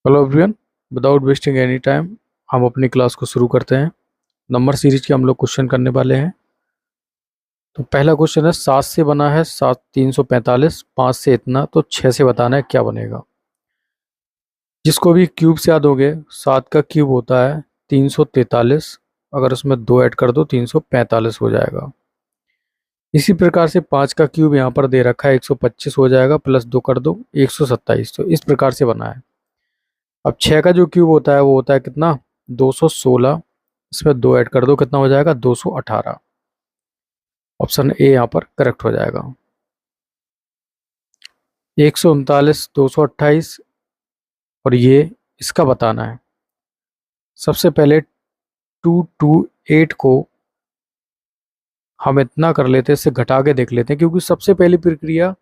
Hello everyone. Without wasting any time हम अपनी class को शुरू करते हैं। नंबर सीरीज के हम लोग क्वेश्चन करने वाले हैं। तो पहला क्वेश्चन है, 7 से बना है 7 345, 5 से इतना तो 6 से बताना है क्या बनेगा। जिसको भी क्यूब से याद होंगे, 7 का क्यूब होता है 343। अगर उसमें 2 ऐड कर दो 345 हो जाएगा। इसी प्रकार से 5 का क्यूब यहाँ पर दे रखा है 125 हो जाएगा, प्लस 2 कर दो 127। तो इस प्रकार से बना है। अब 6 का जो क्यूब होता है वो होता है कितना, 216। इसमें 2 ऐड कर दो कितना हो जाएगा, 218। ऑप्शन ए यहाँ पर करेक्ट हो जाएगा। 139 228, और ये इसका बताना है। सबसे पहले 228 को हम इतना कर लेते हैं, इससे घटा के देख लेते हैं, क्योंकि सबसे पहली प्रक्रिया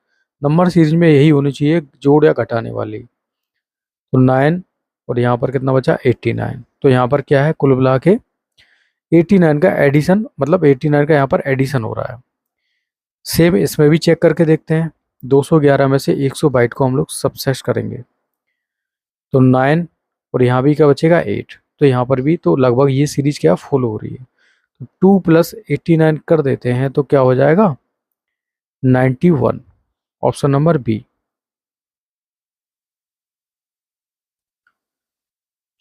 नंबर सीरीज में यही होनी चाहिए, जोड़ या घटाने वाली। तो 9, और यहाँ पर कितना बचा, 89। तो यहाँ पर क्या है, कुल मिला के 89 का एडिशन, मतलब 89 का यहाँ पर एडिशन हो रहा है। सेम इसमें भी चेक करके देखते हैं। 211 में से 122 को हम लोग सबसेट करेंगे तो 9, और यहाँ भी क्या बचेगा, 8। तो यहाँ पर भी तो लगभग ये सीरीज क्या फॉलो हो रही है। तो 2 + 89 कर देते हैं तो क्या हो जाएगा, 91। Option number B.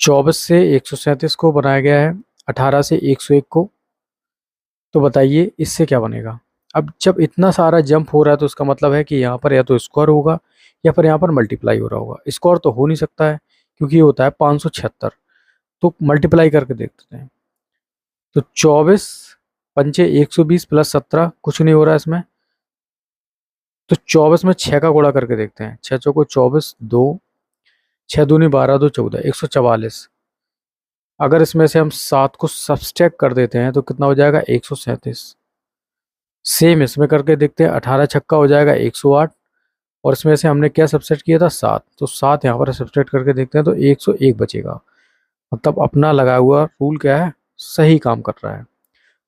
24 से 137 को बनाया गया है, 18 से 101 को। तो बताइए इससे क्या बनेगा। अब जब इतना सारा जंप हो रहा है तो इसका मतलब है कि यहाँ पर या तो स्क्वायर होगा या फिर यहाँ पर मल्टीप्लाई हो रहा होगा। स्क्वायर तो हो नहीं सकता है क्योंकि ये होता है 576। तो मल्टीप्लाई करके देखते हैं। तो 24 पंचे 120 + 17, कुछ नहीं हो रहा है इसमें। तो 24 में 6 का गुणा करके देखते हैं। 6 चौको 24, 2 6 दूनी 12, 2 14, 144। अगर इसमें से हम 7 को सब्सट्रैक्ट कर देते हैं तो कितना हो जाएगा, 137। सेम इसमें करके देखते हैं। 18 छक्का हो जाएगा 108, और इसमें से हमने क्या सब्सट्रैक्ट किया था, 7। तो 7 यहाँ पर सब्सट्रैक्ट करके देखते हैं तो 101 बचेगा। मतलब अपना लगा हुआ रूल क्या है, सही काम कर रहा है।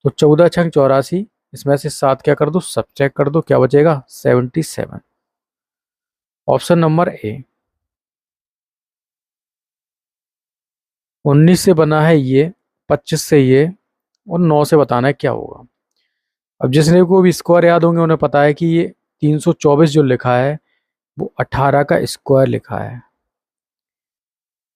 तो 14 छंग 84, इसमें से 7 क्या कर दो, सब्ट्रैक्ट कर दो, क्या बचेगा, 77। Option number A. 19 से बना है ये, 25 से ये, और 9 से बताना है क्या होगा। अब जिसने को भी स्क्वायर याद होंगे उन्हें पता है कि ये 324 जो लिखा है वो 18 का स्क्वायर लिखा है।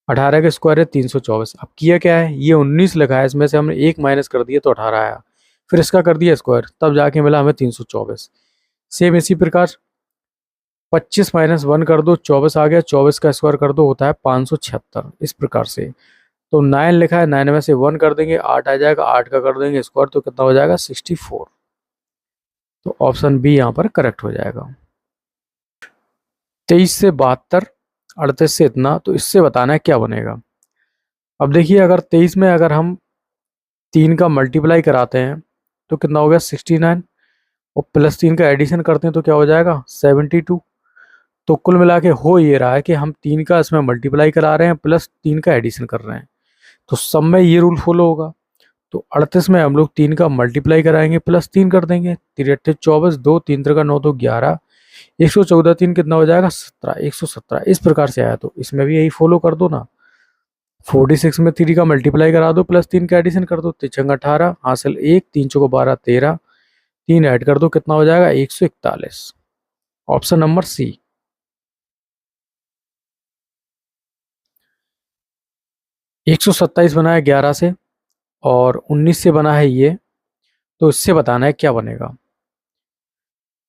18 का स्क्वायर है 324। अब किया क्या है, ये 19 लिखा है, इसमें से हमने 1 माइनस कर दिया तो 18 आया। फिर इसका कर दिया स्क्वायर, तब जाके मिला हमें 324। सेम इसी प्रकार 25 - 1 कर दो, 24 आ गया। 24 का स्क्वायर कर दो, होता है 576। इस प्रकार से तो 9 लिखा है, 9 में से 1 कर देंगे, 8 आ जाएगा। 8 का कर देंगे स्क्वायर तो कितना हो जाएगा, 64। तो ऑप्शन बी यहाँ पर करेक्ट हो जाएगा। 23 से 72, 38 से इतना, तो इससे बताना है क्या बनेगा। अब देखिए, अगर 23 में अगर हम 3 का मल्टीप्लाई कराते हैं तो कितना हो गया, 69, और +3 का एडिशन करते हैं तो क्या हो जाएगा, 72। तो कुल मिला के हो ये रहा है कि हम 3 का इसमें मल्टीप्लाई करा रहे हैं, +3 का एडिशन कर रहे हैं। तो सब में ये रूल फॉलो होगा। तो 38 में हम लोग 3 का मल्टीप्लाई कराएंगे, +3 कर देंगे। 3 × 8 = 24, 2 3 × 9 तो 11, 114 3 कितना हो जाएगा, 17, 117। इस प्रकार से आया, तो इसमें भी यही फॉलो कर दो ना। 46 में 3 का मल्टीप्लाई करा दो, +3 का एडिशन कर दो, 3 × 18 हासिल 1, 3 × 12 13, 3 ऐड कर दो कितना हो जाएगा, 141। Option number C. 127 बना है 11 से, और 19 से बना है ये। तो इससे बताना है क्या बनेगा।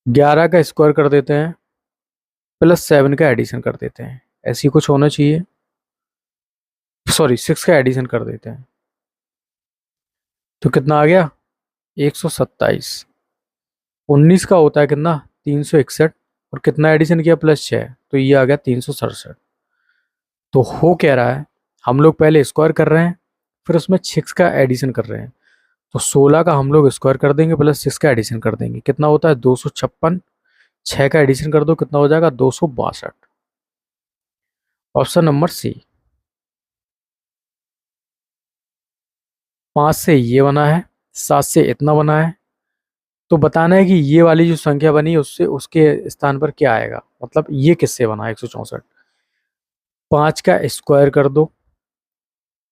11 का स्क्वायर कर देते हैं, +7 का एडिशन कर देते हैं। ऐसी कुछ होना चाहिए, सॉरी 6 का एडिशन कर देते हैं तो कितना आ गया, 127। 19 का होता है कितना, 361, और कितना एडिशन किया, +6, तो ये आ गया 367। तो हो कह रहा है, हम लोग पहले स्क्वायर कर रहे हैं, फिर उसमें 6 का एडिशन कर रहे हैं। तो 16 का हम लोग स्क्वायर कर देंगे, +6 का एडिशन कर देंगे, कितना होता है, 256। 6 का एडिशन कर दो कितना हो जाएगा, 262। Option number C. 5 से ये बना है, 7 से इतना बना है। तो बताना है कि ये वाली जो संख्या बनी है उससे उसके स्थान पर क्या आएगा, मतलब ये किससे बना है 164। 5 का स्क्वायर कर दो,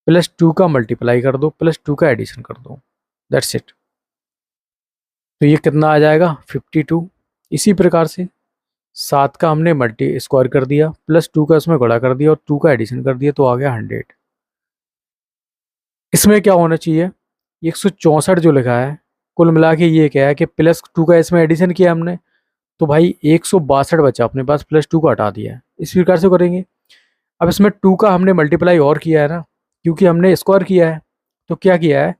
प्लस 2 का मल्टीप्लाई कर दो, प्लस 2 का एडिशन कर दो। That's it. तो ये कितना आ जाएगा 52। इसी प्रकार से 7 का हमने मल्टी स्क्वायर कर दिया, प्लस 2 का इसमें गुणा कर दिया और 2 का एडिशन कर दिया, तो आ गया 100। इसमें क्या होना चाहिए, 164 जो लिखा है, कुल मिला के ये क्या है कि प्लस 2 का इसमें एडिशन किया हमने, तो भाई 162 बचा अपने पास, प्लस 2 को हटा दिया है। इस प्रकार से करेंगे। अब इसमें 2 का हमने मल्टीप्लाई और किया है ना, क्योंकि हमने स्क्वायर किया है। तो क्या किया है,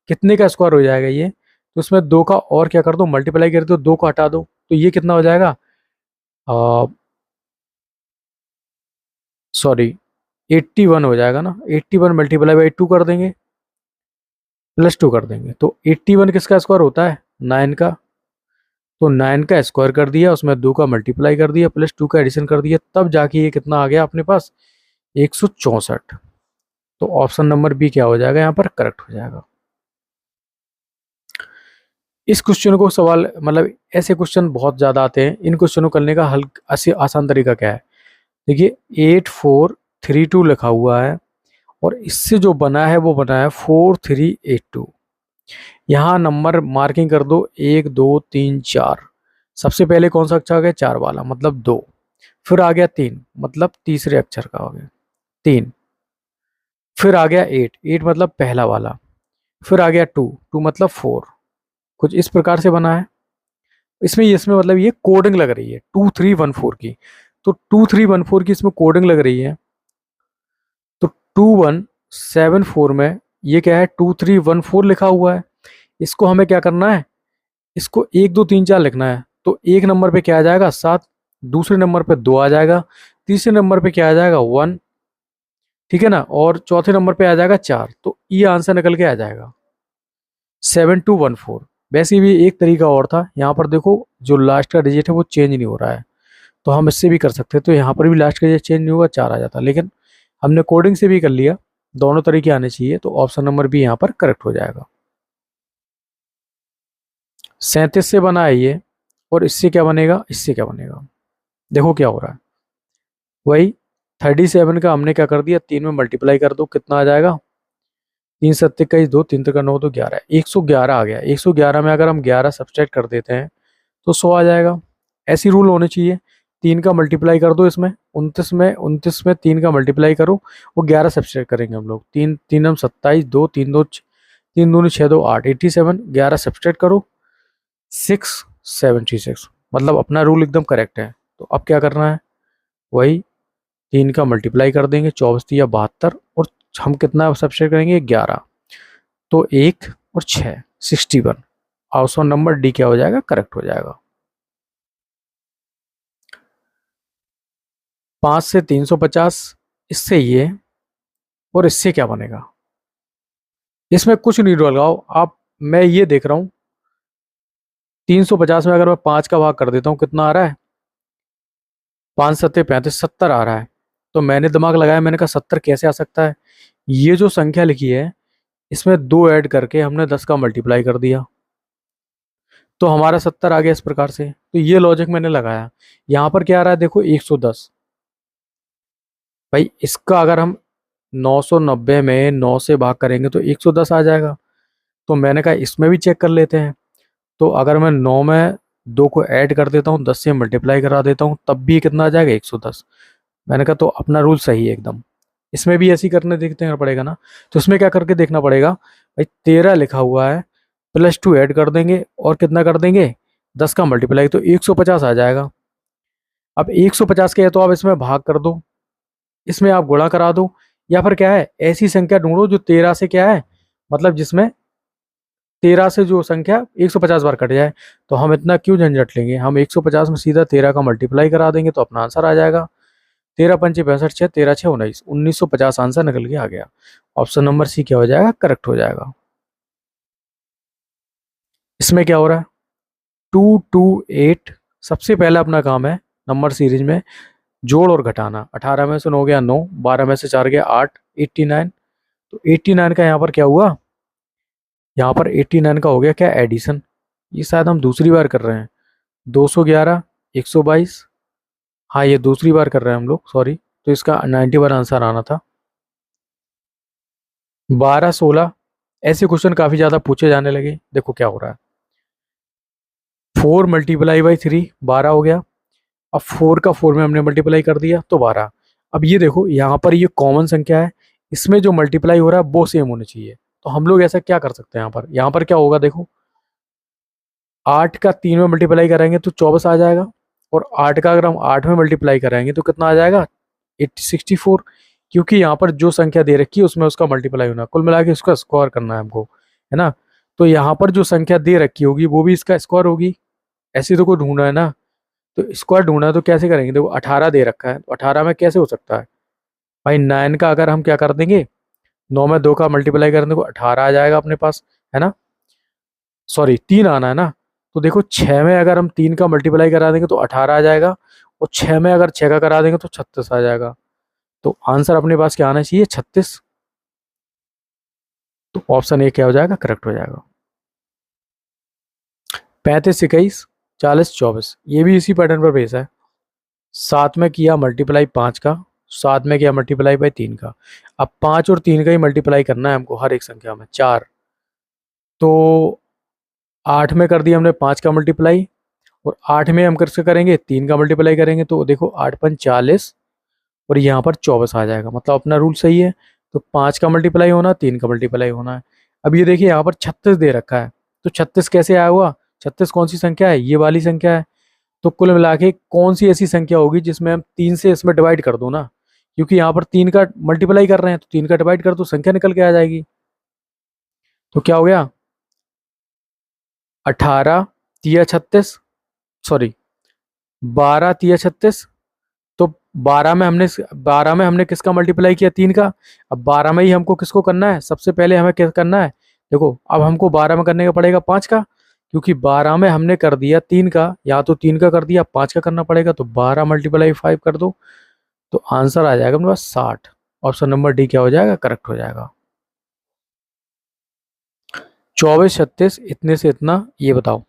कितने का स्क्वायर हो जाएगा ये, तो इसमें 2 का और क्या कर दो, मल्टीप्लाई कर दो, 2 को हटा दो, तो ये कितना हो जाएगा, सॉरी 81 हो जाएगा ना। 81 मल्टीप्लाई बाई 2 कर देंगे, प्लस 2 कर देंगे, तो 81 किसका स्क्वायर होता है, 9 का। तो 9 का स्क्वायर कर दिया, उसमें 2 का मल्टीप्लाई कर दिया, प्लस 2 का एडिशन कर दिया, तब जाके ये कितना आ गया अपने पास, 164। तो ऑप्शन नंबर बी क्या हो जाएगा यहाँ पर, करेक्ट हो जाएगा। इस क्वेश्चन को सवाल मतलब ऐसे क्वेश्चन बहुत ज़्यादा आते हैं, इन क्वेश्चनों को करने का हल आसान तरीका क्या है, देखिए 8432 लिखा हुआ है और इससे जो बना है वो बना है 4382। यहाँ नंबर मार्किंग कर दो 1 2 3 4। सबसे पहले कौन सा अक्षर आ गया, 4 वाला मतलब 2, फिर आ गया 3 मतलब तीसरे अक्षर का हो गया 3, फिर आ गया 8 8 मतलब पहला वाला, फिर आ गया 2 2 मतलब 4। कुछ इस प्रकार से बना है। इसमें मतलब ये कोडिंग लग रही है 2314 की, तो 2314 की इसमें कोडिंग लग रही है। तो 2174 में ये क्या है, 2314 लिखा हुआ है। इसको हमें क्या करना है, इसको 1 2 3 4 लिखना है। तो एक नंबर पे क्या आ जाएगा 7, दूसरे नंबर पे 2 आ जाएगा, तीसरे नंबर पे क्या आ जाएगा 1, ठीक है ना, और चौथे नंबर पे आ जाएगा 4। तो ये आंसर निकल के आ जाएगा 7214। वैसे भी एक तरीका और था, यहाँ पर देखो जो लास्ट का डिजिट है वो चेंज नहीं हो रहा है, तो हम इससे भी कर सकते हैं। तो यहाँ पर भी लास्ट का डिजिट चेंज नहीं होगा, 4 आ जाता, लेकिन हमने कोडिंग से भी कर लिया। दोनों तरीके आने चाहिए, तो ऑप्शन नंबर बी यहाँ पर करेक्ट हो जाएगा। 37 से बना है ये, और इससे क्या बनेगा, इससे क्या बनेगा, देखो क्या हो रहा है। वही 37 का हमने क्या कर दिया, 3 में मल्टीप्लाई कर दो, कितना आ जाएगा, 3 सत्ते का 2, 3 का 9, तो 11, 111 आ गया। 111 में अगर हम 11 सब्सट्रैक्ट कर देते हैं तो 100 आ जाएगा। ऐसी रूल होने चाहिए। 3 का मल्टीप्लाई कर दो इसमें, 29 में 3 का मल्टीप्लाई करो, वो 11 सब्सट्रैक्ट करेंगे हम लोग। 3 3 हम 27, 2 3 2 3 दूनी 6 2 8, 87, 11 सब्सट्रैक्ट करो 676, मतलब अपना रूल एकदम करेक्ट है। तो अब क्या करना है, वही 3 का मल्टीप्लाई कर देंगे, 24 या 72, और हम कितना सब्सट्रैक्ट करेंगे 11, तो 1 और 6 61। ऑप्शन नंबर डी क्या हो जाएगा, करेक्ट हो जाएगा। 5 से 350, इससे ये, और इससे क्या बनेगा, इसमें कुछ नहीं लगाओ आप। मैं ये देख रहा हूँ 350 में अगर मैं 5 का भाग कर देता हूँ, कितना आ रहा है, 5 सत्ते 35, 70 आ रहा है। तो मैंने दिमाग लगाया, मैंने कहा 70 कैसे आ सकता है, ये जो संख्या लिखी है इसमें 2 ऐड करके हमने 10 का मल्टीप्लाई कर दिया, तो हमारा 70 आ गया इस प्रकार से। तो ये लॉजिक मैंने लगाया। यहाँ पर क्या आ रहा है देखो 110, भाई इसका अगर हम 990 में 9 से भाग करेंगे तो 110 आ जाएगा। तो मैंने कहा इसमें भी चेक कर लेते हैं। तो अगर मैं 9 में 2 को ऐड कर देता हूँ, 10 से मल्टीप्लाई करा देता हूँ, तब भी कितना आ जाएगा 110। मैंने कहा तो अपना रूल सही है एकदम। इसमें भी ऐसे ही करने देखना पड़ेगा ना। तो इसमें क्या करके देखना पड़ेगा, भाई 13 लिखा हुआ है, प्लस 2 ऐड कर देंगे और कितना कर देंगे 10 का मल्टीप्लाई, तो 150 आ जाएगा। अब 150 के है तो आप इसमें भाग कर दो, इसमें आप गुणा करा दो, या फिर क्या है ऐसी संख्या ढूंढो जो 13 से क्या है, मतलब जिसमें 13 से जो संख्या 150 बार कट जाए। तो हम इतना क्यों झंझट लेंगे, हम 150 में सीधा 13 का मल्टीप्लाई करा देंगे तो अपना आंसर आ जाएगा। 13 पंचे 65, 6 13 6 19, 1950 आंसर निकल के आ गया। ऑप्शन नंबर सी क्या हो जाएगा, करेक्ट हो जाएगा। इसमें क्या हो रहा है 228, सबसे पहला अपना काम है नंबर सीरीज में जोड़ और घटाना। 18 में से 9 गया 9, 12 में से 4 गया 8, 89। तो 89 का यहाँ पर क्या हुआ, यहाँ पर 89 का हो गया क्या, एडिशन। ये शायद हम दूसरी बार कर रहे हैं, 211, 122, हाँ ये दूसरी बार कर रहे हैं हम लोग, सॉरी। तो इसका 91 आंसर आना था। 12, 16 ऐसे क्वेश्चन काफी ज्यादा पूछे जाने लगे। देखो क्या हो रहा है, 4 मल्टीप्लाई बाई 3 12 हो गया। अब 4 का 4 में हमने मल्टीप्लाई कर दिया तो 12। अब ये देखो यहाँ पर ये कॉमन संख्या है, इसमें जो मल्टीप्लाई हो रहा है वो सेम होना चाहिए। तो हम लोग ऐसा क्या कर सकते हैं, यहाँ पर क्या होगा देखो, 8 का 3 में मल्टीप्लाई करेंगे तो 24 आ जाएगा, और 8 का अगर हम 8 में मल्टीप्लाई करेंगे तो कितना आ जाएगा, 64। क्योंकि यहाँ पर जो संख्या दे रखी है उसमें उसका मल्टीप्लाई होना, कुल मिला के उसका स्क्वायर करना है हमको, है ना। तो यहाँ पर जो संख्या दे रखी होगी वो भी इसका स्क्वायर होगी, ऐसी तो कोई ढूंढना है ना। तो स्क्वायर ढूंढना है तो कैसे करेंगे, देखो 18 दे रखा है तो 18 में कैसे हो सकता है भाई, 9 का अगर हम क्या कर देंगे, 9 में 2 का मल्टीप्लाई कर देंगे तो 18 आ जाएगा अपने पास, है ना। सॉरी 3 आना है ना। तो देखो 6 में अगर हम 3 का मल्टीप्लाई करा देंगे तो 18 आ जाएगा, और 6 में अगर 6 का करा देंगे तो 36 आ जाएगा। तो आंसर अपने पास क्या आना चाहिए, 36। तो ऑप्शन ए क्या हो जाएगा, करेक्ट हो जाएगा। 35, 21, 40, 24 ये भी इसी पैटर्न पर बेस है। 7 में किया मल्टीप्लाई 5 का, 7 में किया मल्टीप्लाई बाई 3 का। अब 5 और 3 का ही मल्टीप्लाई करना है हमको हर एक संख्या में, 4। तो 8 में कर दिया हमने 5 का मल्टीप्लाई, और 8 में हम कैसे करेंगे, 3 का मल्टीप्लाई करेंगे। तो देखो 8 पंच 40, और यहाँ पर 24 आ जाएगा, मतलब अपना रूल सही है। तो 5 का मल्टीप्लाई होना, 3 का मल्टीप्लाई होना है। अब ये देखिए यहाँ पर 36 दे रखा है, तो 36 कैसे आया हुआ, 36 कौन सी संख्या है, ये वाली संख्या है। तो कुल मिला के कौन सी ऐसी संख्या होगी जिसमें हम 3 से इसमें डिवाइड कर दो ना, क्योंकि यहाँ पर 3 का मल्टीप्लाई कर रहे हैं तो 3 का डिवाइड कर दो, संख्या निकल के आ जाएगी। तो क्या हो गया, 18 तिया 36, सॉरी 12 तिया 36। तो 12 में हमने किसका मल्टीप्लाई किया, 3 का। अब 12 में ही हमको किसको करना है, सबसे पहले हमें क्या करना है, देखो अब हमको 12 में करने का पड़ेगा 5 का, क्योंकि 12 में हमने कर दिया 3 का, या तो 3 का कर दिया, 5 का करना पड़ेगा। तो 12 मल्टीप्लाई 5 कर दो, तो आंसर आ जाएगा अपने पास 60। ऑप्शन नंबर डी क्या हो जाएगा, करेक्ट हो जाएगा। 24, 36 इतने से इतना ये बताओ।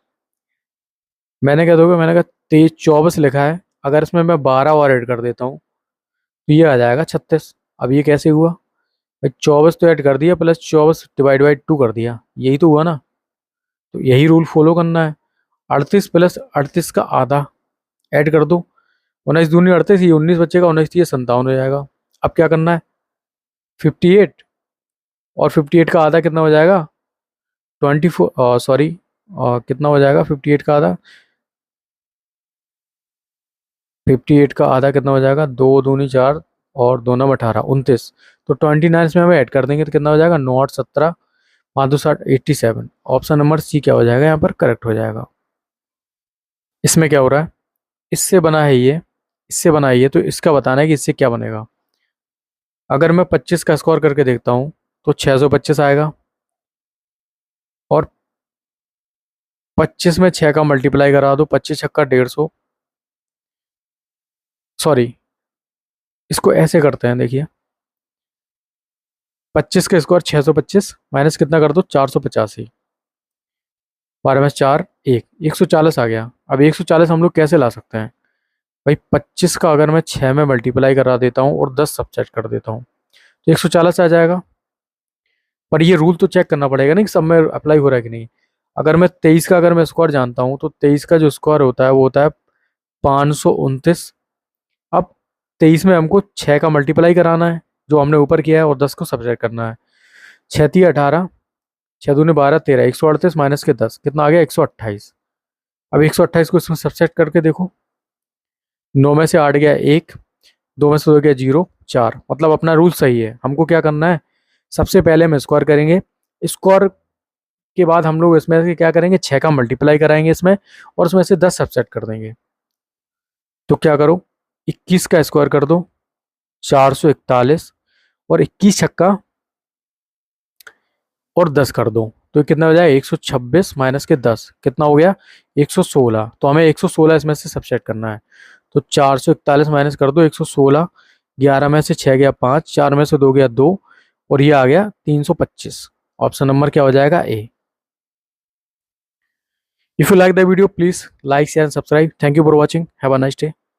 मैंने क्या दोगे, मैंने कहा 23, 24 लिखा है, अगर इसमें मैं 12 और ऐड कर देता हूँ तो ये आ जाएगा 36। अब ये कैसे हुआ भाई, 24 तो ऐड कर दिया प्लस 24 डिवाइड बाई 2 कर दिया, यही तो हुआ ना। तो यही रूल फॉलो करना है। 38 प्लस 38 का आधा ऐड कर दो, 19 दूनी 38, ये 19 बचेगा, 19 ये 57 हो जाएगा। अब क्या करना है, 58, और 58 का आधा कितना हो जाएगा, 24, सॉरी कितना हो जाएगा 58 का आधा, 58 का आधा कितना हो जाएगा, 2 दूनी 4 और 2 9 18, 29। तो 29 इसमें हमें ऐड कर देंगे तो कितना हो जाएगा, 9 8 17, 5 2 60, 87। ऑप्शन नंबर सी क्या हो जाएगा, यहाँ पर करेक्ट हो जाएगा। इसमें क्या हो रहा है, इससे बना है ये, इससे बना है ये, तो इसका बताना है कि इससे क्या बनेगा। अगर मैं 25 का स्कोर करके देखता हूँ तो 625 आएगा, और 25 में 6 का मल्टीप्लाई करा दो, 25 छक्का 150, सॉरी इसको ऐसे करते हैं, देखिए 25 का स्क्वायर 625 माइनस कितना कर दो, 485, 12 में 4 1, 140 आ गया। अब 140 हम लोग कैसे ला सकते हैं भाई, 25 का अगर मैं 6 में मल्टीप्लाई करा देता हूँ और 10 सब्ट्रैक्ट कर देता हूँ तो 140 आ जाएगा। पर ये रूल तो चेक करना पड़ेगा ना कि सब में अप्लाई हो रहा है कि नहीं। अगर मैं 23 का अगर मैं स्क्वायर जानता हूँ तो 23 का जो स्क्वायर होता है वो होता है 529। अब 23 में हमको 6 का मल्टीप्लाई कराना है जो हमने ऊपर किया है, और 10 को सब्ट्रैक्ट करना है। 6 3 18, 6 दूनी 12 13, 138 माइनस के 10 कितना आ गया, 128। अब 128 को इसमें सब्ट्रैक्ट करके देखो, 9 में से 8 गया 1, 2 में से 2 गया 0 4, मतलब अपना रूल सही है। हमको क्या करना है, सबसे पहले हम स्क्वायर करेंगे, स्क्वायर के बाद हम लोग इसमें से क्या करेंगे, 6 का मल्टीप्लाई कराएंगे इसमें, और उसमें से 10 सब्ट्रैक्ट कर देंगे। तो क्या करो, 21 का स्क्वायर कर दो, 441, और 21 छक्का और 10 कर दो, तो कितना हो जाए, 126 माइनस के 10 कितना हो गया, 116। तो हमें 116 इसमें से सब्ट्रैक्ट करना है। तो 441 माइनस कर दो 116, 11 में से 6 गया 5, 4 में से 2 गया 2, और ये आ गया 325। ऑप्शन नंबर क्या हो जाएगा, A. If you like the video please like share and subscribe. Thank you for watching, have a nice day.